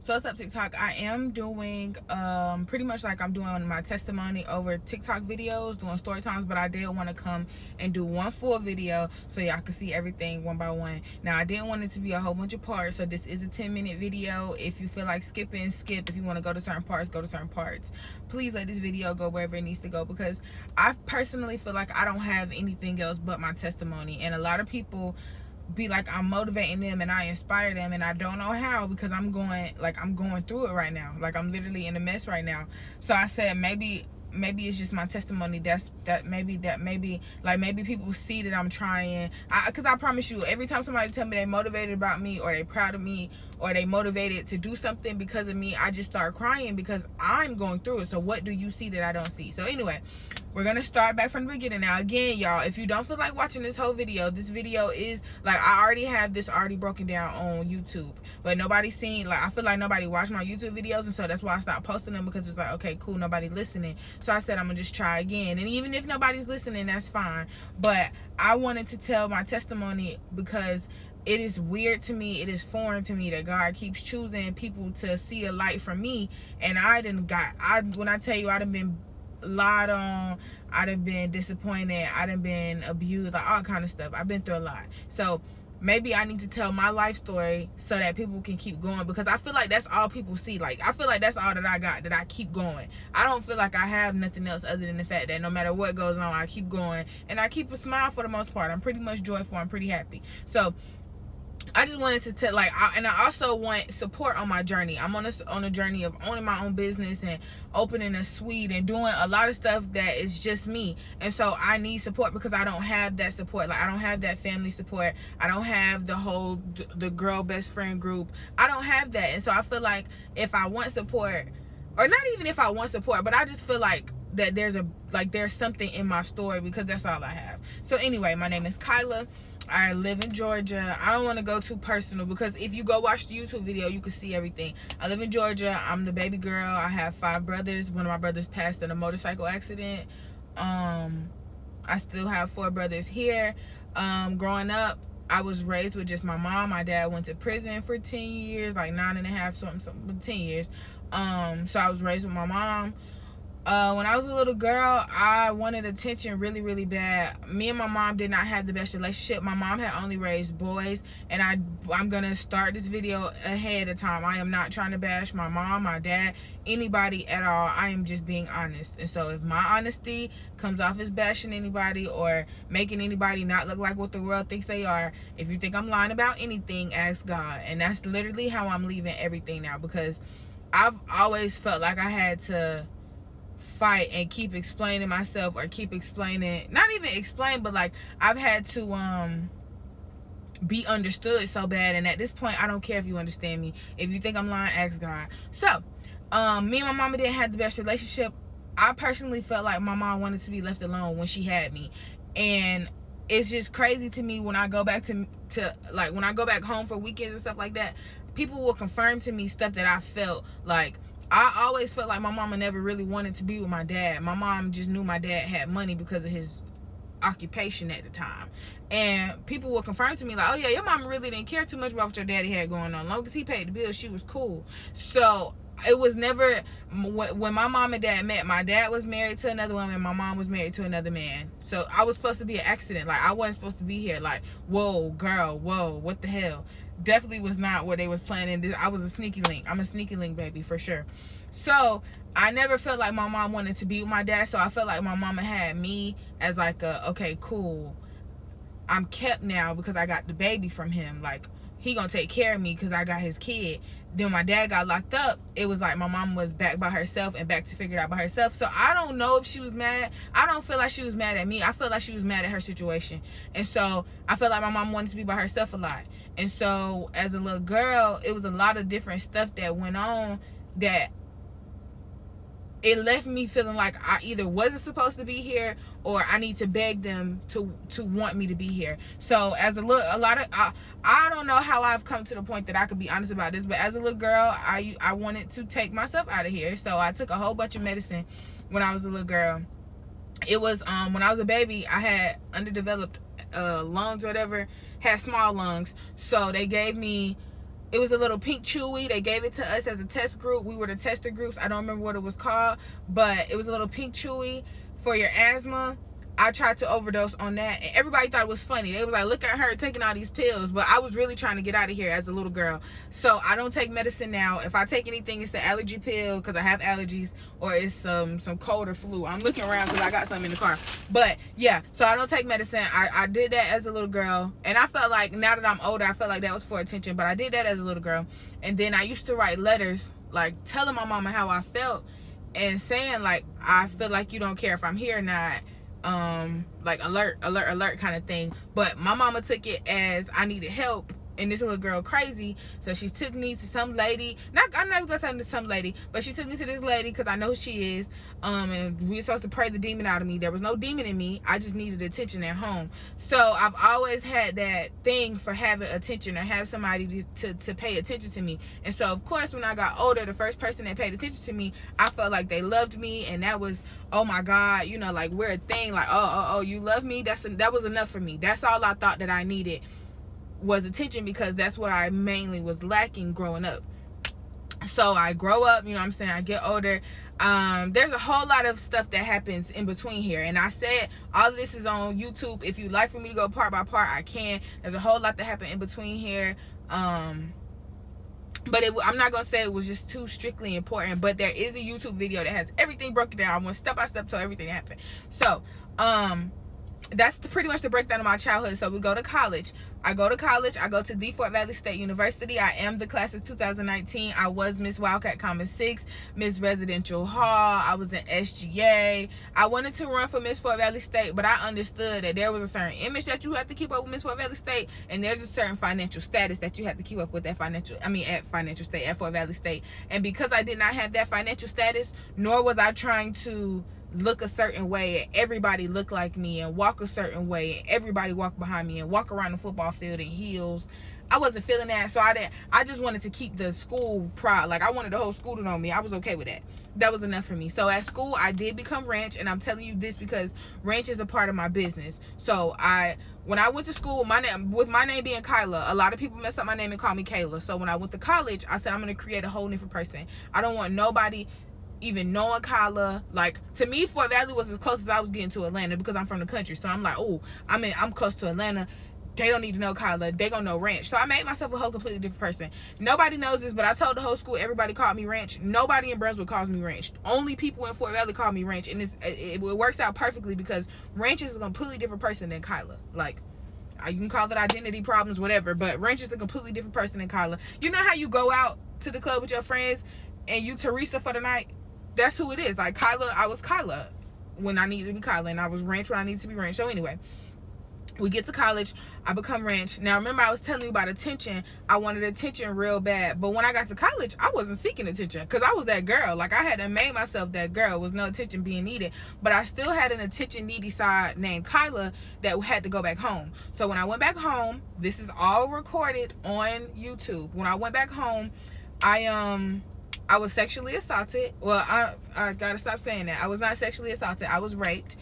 So what's up, TikTok? I am doing pretty much like I'm doing my testimony over TikTok videos, doing story times, but I did want to come and do one full video so y'all can see everything one by one. Now, I didn't want it to be a whole bunch of parts, so this is a 10-minute video. If you feel like skipping, skip. If you want to go to certain parts, go to certain parts. Please let this video go wherever it needs to go, because I personally feel like I don't have anything else but my testimony. And a lot of people be like, I'm motivating them and I inspire them, and I don't know how, because I'm going through it right now. Like, I'm literally in a mess right now. So I said maybe it's just my testimony maybe people see that I'm trying. Because I promise you, every time somebody tell me they motivated about me, or they proud of me, or they motivated to do something because of me, I just start crying because I'm going through it. So what do you see that I don't see? So anyway, we're gonna start back from the beginning. Now, again, y'all, if you don't feel like watching this whole video, this video is like, I already have this already broken down on YouTube, but nobody's seen, like, I feel like nobody watched my YouTube videos, and so that's why I stopped posting them, because it's like, okay, cool, nobody listening. So I said I'm gonna just try again, and even if nobody's listening, that's fine. But I wanted to tell my testimony because it is weird to me, it is foreign to me that God keeps choosing people to see a light from me. And when I tell you, I done been lied on, I done been disappointed, I done been abused, like all kind of stuff. I've been through a lot. So maybe I need to tell my life story so that people can keep going, because I feel like that's all people see. Like, I feel like that's all that I got, that I keep going. I don't feel like I have nothing else other than the fact that no matter what goes on, I keep going, and I keep a smile for the most part. I'm pretty much joyful, I'm pretty happy. So I just wanted to tell, and I also want support on my journey. I'm on a journey of owning my own business and opening a suite and doing a lot of stuff that is just me. And so I need support, because I don't have that support. Like, I don't have that family support. I don't have the girl best friend group. I don't have that. And so I feel like if I want support, or not even if I want support, but I just feel like that there's something in my story, because that's all I have. So anyway, my name is Kyla. I live in Georgia. I don't want to go too personal, because if you go watch the YouTube video, you can see everything. I live in Georgia. I'm the baby girl. I have 5 brothers. One of my brothers passed in a motorcycle accident. I still have 4 brothers here. Growing up, I was raised with just my mom. My dad went to prison for 10 years, like 9.5, something, 10 years. So I was raised with my mom. When I was a little girl, I wanted attention really, really bad. Me and my mom did not have the best relationship. My mom had only raised boys, and I'm gonna start this video ahead of time. I am not trying to bash my mom, my dad, anybody at all. I am just being honest. And so if my honesty comes off as bashing anybody or making anybody not look like what the world thinks they are, if you think I'm lying about anything, ask God. And that's literally how I'm leaving everything now, because I've always felt like I had to fight and keep explaining myself, or keep explaining, not even explain, but like, I've had to be understood so bad. And at this point, I don't care if you understand me. If you think I'm lying, ask God. So me and my mama didn't have the best relationship. I personally felt like my mom wanted to be left alone when she had me. And it's just crazy to me when I go back to like, when I go back home for weekends and stuff like that, people will confirm to me stuff that I felt. Like, I always felt like my mama never really wanted to be with my dad. My mom just knew my dad had money because of his occupation at the time. And people will confirm to me like, oh yeah, your mama really didn't care too much about what your daddy had going on. As long as he paid the bills, she was cool. So it was never, when my mom and dad met, my dad was married to another woman, my mom was married to another man. So I was supposed to be an accident. Like, I wasn't supposed to be here. Like, whoa, girl, whoa, what the hell? Definitely was not what they was planning. I was a sneaky link. I'm a sneaky link, baby, for sure. So I never felt like my mom wanted to be with my dad. So I felt like my mama had me as like okay, cool, I'm kept now because I got the baby from him. Like, he gonna take care of me because I got his kid. Then my dad got locked up. It was like my mom was back by herself and back to figure it out by herself. So I don't know if she was mad. I don't feel like she was mad at me. I feel like she was mad at her situation. And so I felt like my mom wanted to be by herself a lot. And so as a little girl, it was a lot of different stuff that went on that it left me feeling like I either wasn't supposed to be here, or I need to beg them to want me to be here. So as I don't know how I've come to the point that I could be honest about this, but as a little girl, I wanted to take myself out of here. So I took a whole bunch of medicine when I was a little girl. It was when I was a baby, I had underdeveloped lungs or whatever, had small lungs. So they gave me It was a little pink chewy. They gave it to us as a test group. We were the tester groups. I don't remember what it was called, but it was a little pink chewy for your asthma. I tried to overdose on that, and everybody thought it was funny. They was like, look at her taking all these pills, but I was really trying to get out of here as a little girl. So I don't take medicine now. If I take anything, it's the allergy pill because I have allergies, or it's some cold or flu. I'm looking around because I got something in the car. But yeah, so I don't take medicine. I did that as a little girl, and I felt like now that I'm older, I felt like that was for attention, but I did that as a little girl. And then I used to write letters like telling my mama how I felt and saying like, I feel like you don't care if I'm here or not. Like alert kind of thing. But my mama took it as I needed help, and this little girl crazy, so she took me to some lady. I'm not even gonna say to some lady, but she took me to this lady because I know who she is. And we were supposed to pray the demon out of me. There was no demon in me. I just needed attention at home. So I've always had that thing for having attention, or have somebody to pay attention to me. And so of course when I got older, the first person that paid attention to me, I felt like they loved me, and that was, oh my God, you know, like we're a thing, like oh you love me. That was enough for me. That's all I thought that I needed, was attention, because that's what I mainly was lacking growing up. So I grow up, you know what I'm saying, I get older. There's a whole lot of stuff that happens in between here, and I said all of this is on YouTube. If you'd like for me to go part by part, I can. There's a whole lot that happened in between here. But I'm not gonna say it was just too strictly important, but there is a YouTube video that has everything broken down. I went step by step to everything that happened. So that's pretty much the breakdown of my childhood. So we go to college. I go to the Fort Valley State University. I am the class of 2019. I was Miss Wildcat Common 6, Miss Residential Hall. I was in SGA. I wanted to run for Miss Fort Valley State, but I understood that there was a certain image that you have to keep up with Miss Fort Valley State, and there's a certain financial status that you have to keep up with at Fort Valley State. And because I did not have that financial status, nor was I trying to look a certain way and everybody look like me, and walk a certain way and everybody walk behind me, and walk around the football field in heels, I wasn't feeling that. So I just wanted to keep the school proud. Like I wanted the whole school to know me. I was okay with that. That was enough for me. So at school I did become ranch, and I'm telling you this because ranch is a part of my business. So when I went to school, my name being Kyla, a lot of people mess up my name and call me Kayla. So when I went to college, I said I'm going to create a whole different person. I don't want nobody even knowing Kyla. Like to me, Fort Valley was as close as I was getting to Atlanta, because I'm from the country. So I'm like, oh, I'm close to Atlanta. They don't need to know Kyla. They gonna know Ranch. So I made myself a whole completely different person. Nobody knows this, but I told the whole school everybody called me Ranch. Nobody in Brunswick calls me Ranch. Only people in Fort Valley call me Ranch, and it works out perfectly because Ranch is a completely different person than Kyla. Like, you can call it identity problems, whatever, but Ranch is a completely different person than Kyla. You know how you go out to the club with your friends and you Teresa for the night? That's who it is. Like Kyla, I was Kyla when I needed to be Kyla, and I was Ranch when I needed to be Ranch. So anyway, we get to college, I become Ranch. Now remember, I was telling you about attention. I wanted attention real bad, but when I got to college, I wasn't seeking attention because I was that girl. Like I had to make myself that girl. Was no attention being needed, but I still had an attention needy side named Kyla that had to go back home. So when I went back home, this is all recorded on YouTube. When I went back home, I was sexually assaulted. Well, I gotta stop saying that. I was not sexually assaulted. I was raped.